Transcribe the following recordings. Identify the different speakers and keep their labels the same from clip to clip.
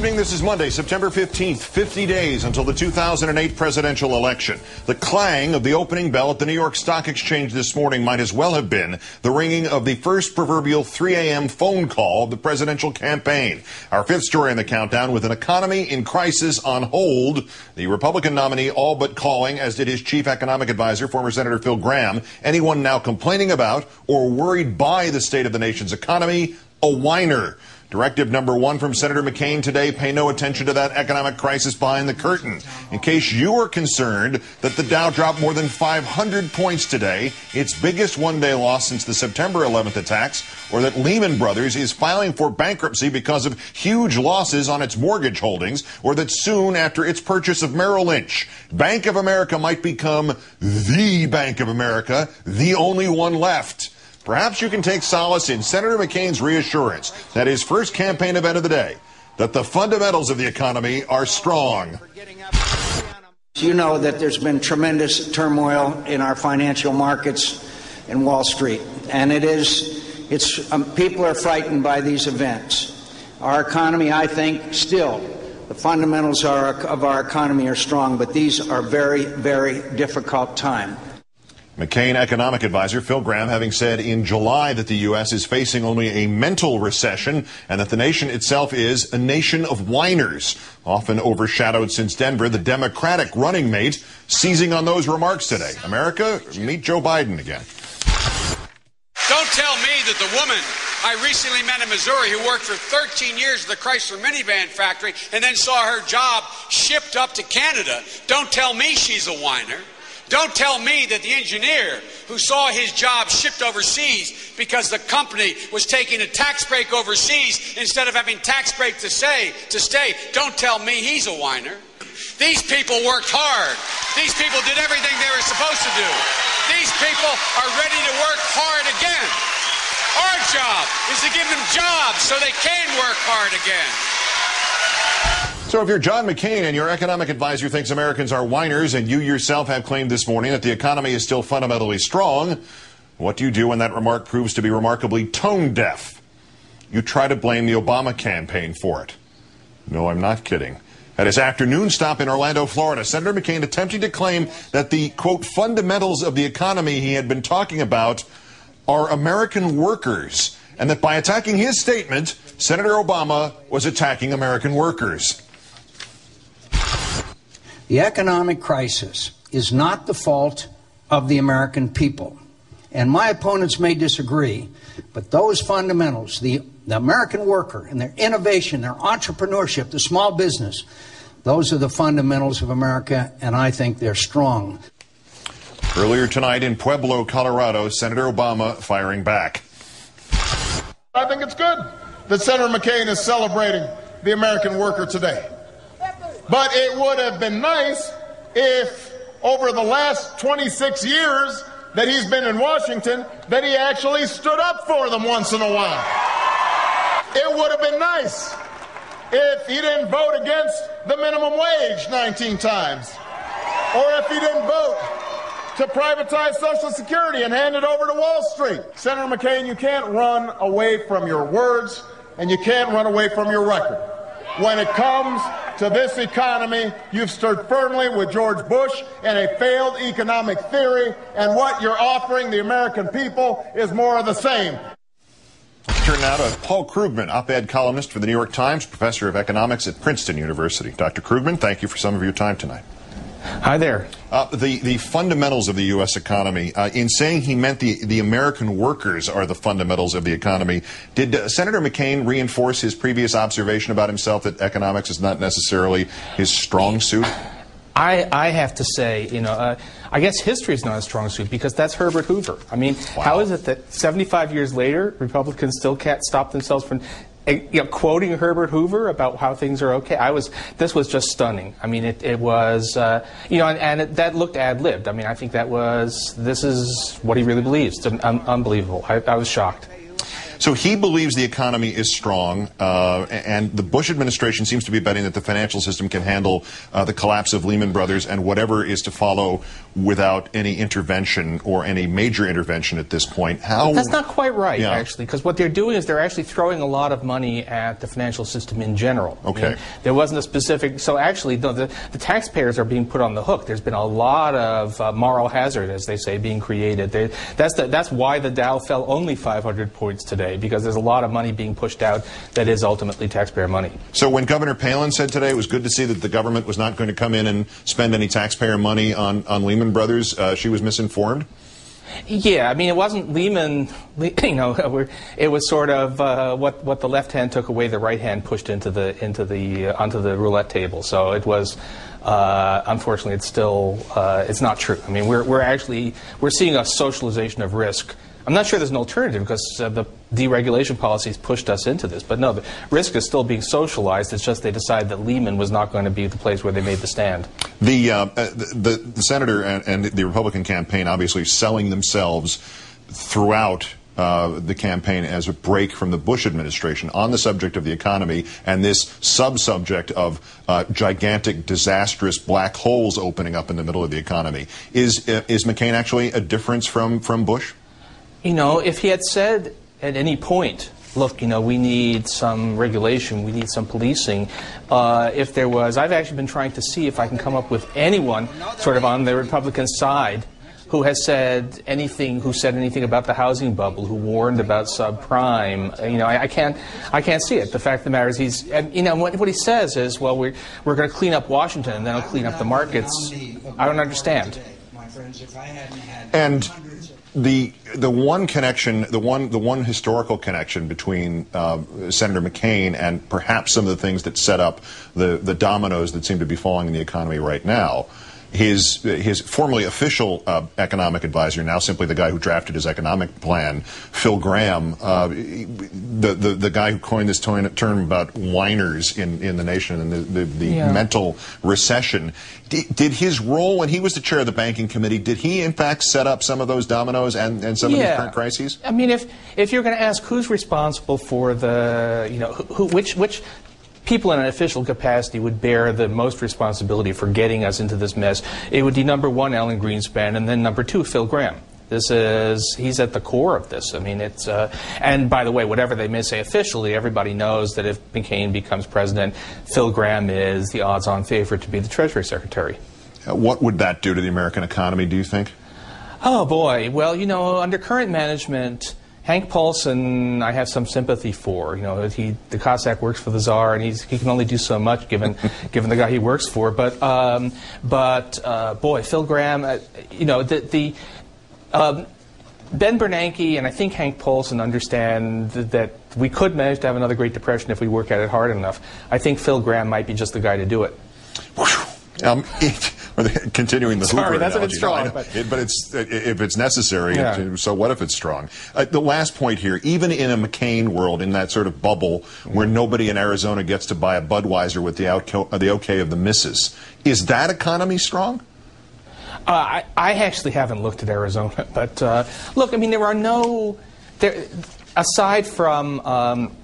Speaker 1: evening. This is Monday, September 15th, 50 days until the 2008 presidential election. The clang of the opening bell at the New York Stock Exchange this morning might as well have been the ringing of the first proverbial 3 a.m. phone call of the presidential campaign. Our fifth story in the countdown, with an economy in crisis on hold, the Republican nominee all but calling, as did his chief economic advisor, former Senator Phil Gramm, anyone now complaining about or worried by the state of the nation's economy, a whiner. Directive number one from Senator McCain today: pay no attention to that economic crisis behind the curtain. In case you are concerned that the Dow dropped more than 500 points today, its biggest one-day loss since the September 11th attacks, or that Lehman Brothers is filing for bankruptcy because of huge losses on its mortgage holdings, or that soon after its purchase of Merrill Lynch, Bank of America might become the Bank of America, the only one left. Perhaps you can take solace in Senator McCain's reassurance that his first campaign event of the day, that the fundamentals of the economy are strong.
Speaker 2: You know that there's been tremendous turmoil in our financial markets and Wall Street, and people are frightened by these events. Our economy, I think, still, the fundamentals of our economy are strong, but these are very, very difficult times.
Speaker 1: McCain economic advisor Phil Gramm having said in July that the U.S. is facing only a mental recession and that the nation itself is a nation of whiners, often overshadowed since Denver, the Democratic running mate, seizing on those remarks today. America, meet Joe Biden again.
Speaker 3: Don't tell me that the woman I recently met in Missouri who worked for 13 years at the Chrysler minivan factory and then saw her job shipped up to Canada, don't tell me she's a whiner. Don't tell me that the engineer who saw his job shipped overseas because the company was taking a tax break overseas instead of having tax break to stay, don't tell me he's a whiner. These people worked hard. These people did everything they were supposed to do. These people are ready to work hard again. Our job is to give them jobs so they can work hard again.
Speaker 1: So if you're John McCain and your economic advisor thinks Americans are whiners, and you yourself have claimed this morning that the economy is still fundamentally strong, what do you do when that remark proves to be remarkably tone deaf? You try to blame the Obama campaign for it. No, I'm not kidding. At his afternoon stop in Orlando, Florida, Senator McCain attempting to claim that the, quote, fundamentals of the economy he had been talking about are American workers, and that by attacking his statement, Senator Obama was attacking American workers.
Speaker 2: The economic crisis is not the fault of the American people. And my opponents may disagree, but those fundamentals, the American worker and their innovation, their entrepreneurship, the small business, those are the fundamentals of America, and I think they're strong.
Speaker 1: Earlier tonight in Pueblo, Colorado, Senator Obama firing back.
Speaker 4: I think it's good that Senator McCain is celebrating the American worker today. But it would have been nice if over the last 26 years that he's been in Washington, that he actually stood up for them once in a while. It would have been nice if he didn't vote against the minimum wage 19 times. Or if he didn't vote to privatize Social Security and hand it over to Wall Street. Senator McCain, you can't run away from your words, and you can't run away from your record. When it comes to this economy, you've stood firmly with George Bush and a failed economic theory, and what you're offering the American people is more of the same.
Speaker 1: Let's turn now to Paul Krugman, op-ed columnist for the New York Times, professor of economics at Princeton University. Dr. Krugman, thank you for some of your time tonight.
Speaker 5: Hi there.
Speaker 1: The fundamentals of the U.S. economy, in saying he meant the American workers are the fundamentals of the economy, did Senator McCain reinforce his previous observation about himself that economics is not necessarily his strong suit?
Speaker 5: I have to say, I guess history is not a strong suit because that's Herbert Hoover. I mean, wow. How is it that 75 years later, Republicans still can't stop themselves from quoting Herbert Hoover about how things are okay? This was just stunning. I mean, it was, that looked ad-libbed. I mean, I think this is what he really believes. It's unbelievable. I was shocked.
Speaker 1: So he believes the economy is strong, and the Bush administration seems to be betting that the financial system can handle the collapse of Lehman Brothers and whatever is to follow without any intervention or any major intervention at this point.
Speaker 5: That's not quite right, actually, because what they're doing is they're actually throwing a lot of money at the financial system in general.
Speaker 1: Okay.
Speaker 5: I mean, there wasn't a specific, so actually the taxpayers are being put on the hook. There's been a lot of moral hazard, as they say, being created. That's why the Dow fell only 500 points today, because there's a lot of money being pushed out that is ultimately taxpayer money.
Speaker 1: So when Governor Palin said today it was good to see that the government was not going to come in and spend any taxpayer money on Lehman Brothers, she was misinformed?
Speaker 5: Yeah, I mean, it wasn't Lehman, it was sort of what the left hand took away, the right hand pushed onto the roulette table. So it was, unfortunately, it's not true. I mean, we're seeing a socialization of risk. I'm not sure there's an alternative, because the deregulation policies pushed us into this. But no, the risk is still being socialized. It's just they decided that Lehman was not going to be the place where they made the stand.
Speaker 1: The senator and the Republican campaign obviously selling themselves throughout the campaign as a break from the Bush administration on the subject of the economy and this sub-subject of gigantic, disastrous black holes opening up in the middle of the economy. Is McCain actually a difference from Bush?
Speaker 5: If he had said at any point, look, we need some regulation, we need some policing, if there was, I've actually been trying to see if I can come up with anyone sort of on the Republican side who said anything about the housing bubble, who warned about subprime. I can't see it. The fact of the matter is what he says is, well, we're going to clean up Washington and then it'll clean up the markets. I don't understand.
Speaker 1: And the one connection, the one historical connection between Senator McCain and perhaps some of the things that set up the dominoes that seem to be falling in the economy right now, his formerly official economic advisor, now simply the guy who drafted his economic plan, Phil Gramm, the guy who coined this term about whiners in the nation and the mental recession. Did his role when he was the chair of the banking committee, did he in fact set up some of those dominoes and some of these current crises?
Speaker 5: I mean, if you're going to ask who's responsible for which people in an official capacity would bear the most responsibility for getting us into this mess, it would be number one, Alan Greenspan, and then number two, Phil Gramm. He's at the core of this. I mean, and by the way, whatever they may say officially, everybody knows that if McCain becomes president, Phil Gramm is the odds-on favorite to be the Treasury Secretary.
Speaker 1: What would that do to the American economy, do you think?
Speaker 5: Oh, boy. Well, under current management, Hank Paulson, I have some sympathy for. The Cossack works for the Tsar, and he can only do so much given the guy he works for. But boy, Phil Gramm, Ben Bernanke and I think Hank Paulson understand that we could manage to have another Great Depression if we work at it hard enough. I think Phil Gramm might be just the guy to do it.
Speaker 1: Continuing the Hoover
Speaker 5: that's
Speaker 1: analogy.
Speaker 5: a bit strong, but
Speaker 1: if it's necessary, so what if it's strong? The last point here, even in a McCain world, in that sort of bubble where nobody in Arizona gets to buy a Budweiser with the okay of the missus, is that economy strong?
Speaker 5: I actually haven't looked at Arizona, but look, I mean, aside from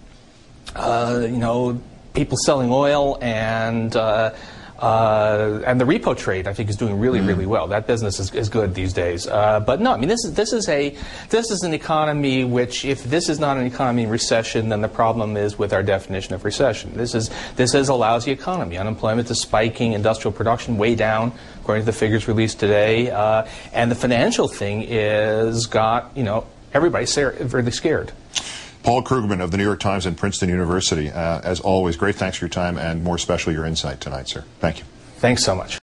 Speaker 5: people selling oil and the repo trade, I think, is doing really, really well. That business is good these days. But no, I mean, this is an economy which, if this is not an economy in recession, then the problem is with our definition of recession. This is a lousy economy. Unemployment is spiking, industrial production way down, according to the figures released today, and the financial thing is everybody's really scared.
Speaker 1: Paul Krugman of the New York Times and Princeton University, as always, great thanks for your time and more especially your insight tonight, sir. Thank you.
Speaker 5: Thanks so much.